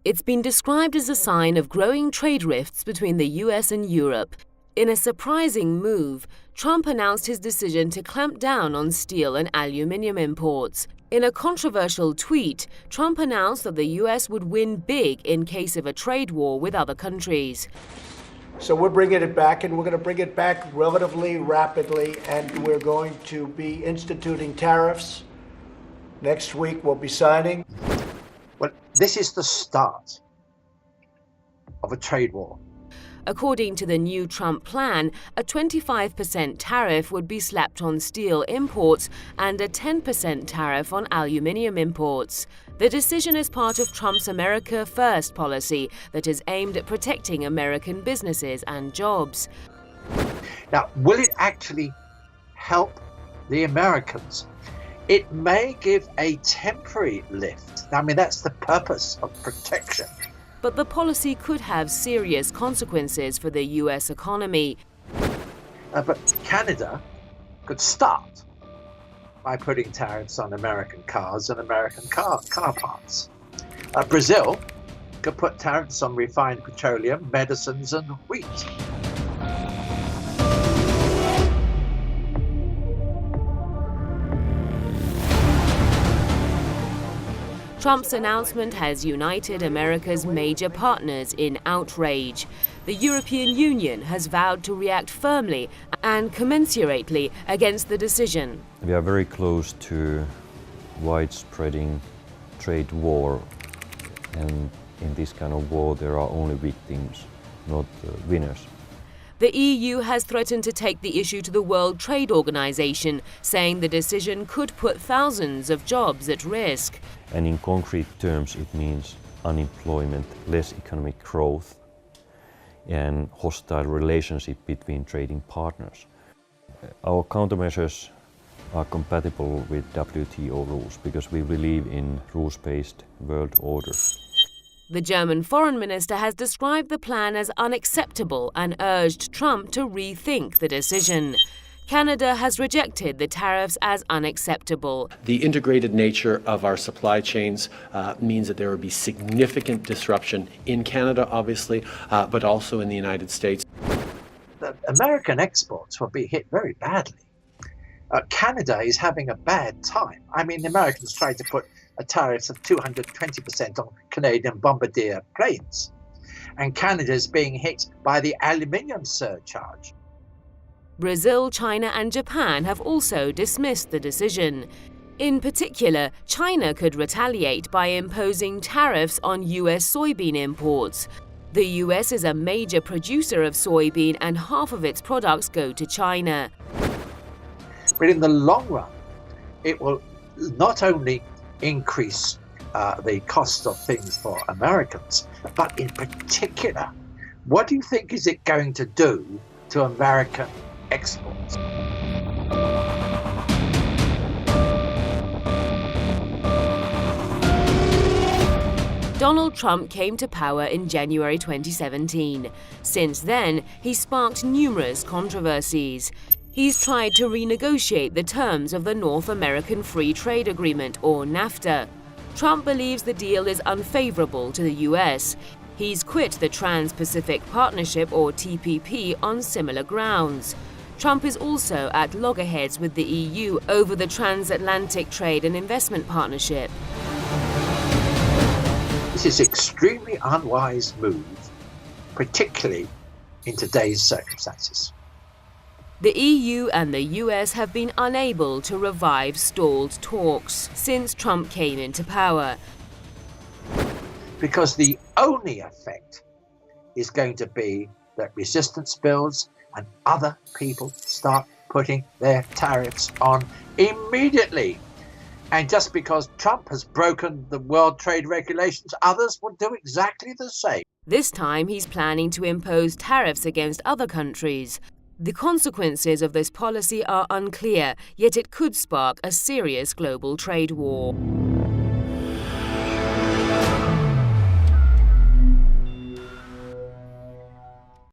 It's been described as a sign of growing trade rifts between the US and Europe. In a surprising move, Trump announced his decision to clamp down on steel and aluminium imports. In a controversial tweet, Trump announced that the US would win big in case of a trade war with other countries. So we're bringing it back, and we're going to bring it back relatively rapidly, and we're going to be instituting tariffs. Next week we'll be signing. Well, this is the start of a trade war. According to the new Trump plan, a 25% tariff would be slapped on steel imports and a 10% tariff on aluminium imports. The decision is part of Trump's America First policy that is aimed at protecting American businesses and jobs. Now, will it actually help the Americans? It may give a temporary lift. I mean, that's the purpose of protection. But the policy could have serious consequences for the US economy. But Canada could start by putting tariffs on American cars and American car parts. Brazil could put tariffs on refined petroleum, medicines and wheat. Trump's announcement has united America's major partners in outrage. The European Union has vowed to react firmly and commensurately against the decision. We are very close to widespreading trade war, and in this kind of war there are only victims, not winners. The EU has threatened to take the issue to the World Trade Organization, saying the decision could put thousands of jobs at risk. And in concrete terms, it means unemployment, less economic growth, and hostile relationship between trading partners. Our countermeasures are compatible with WTO rules because we believe in rules-based world order. The German foreign minister has described the plan as unacceptable and urged Trump to rethink the decision. Canada has rejected the tariffs as unacceptable. The integrated nature of our supply chains means that there will be significant disruption in Canada, obviously, but also in the United States. The American exports will be hit very badly. Canada is having a bad time. I mean, the Americans tried to put a tariff of 220% on Canadian bombardier planes. And Canada is being hit by the aluminium surcharge. Brazil, China and Japan have also dismissed the decision. In particular, China could retaliate by imposing tariffs on US soybean imports. The US is a major producer of soybean and half of its products go to China. But in the long run, it will not only increase the cost of things for Americans, but in particular, what do you think is it going to do to American exports? Donald Trump came to power in January 2017. Since then, he sparked numerous controversies. He's tried to renegotiate the terms of the North American Free Trade Agreement, or NAFTA. Trump believes the deal is unfavorable to the US. He's quit the Trans-Pacific Partnership, or TPP, on similar grounds. Trump is also at loggerheads with the EU over the Transatlantic Trade and Investment Partnership. This is an extremely unwise move, particularly in today's circumstances. The EU and the US have been unable to revive stalled talks since Trump came into power. Because the only effect is going to be that resistance builds and other people start putting their tariffs on immediately. And just because Trump has broken the world trade regulations, others will do exactly the same. This time he's planning to impose tariffs against other countries. The consequences of this policy are unclear, yet it could spark a serious global trade war.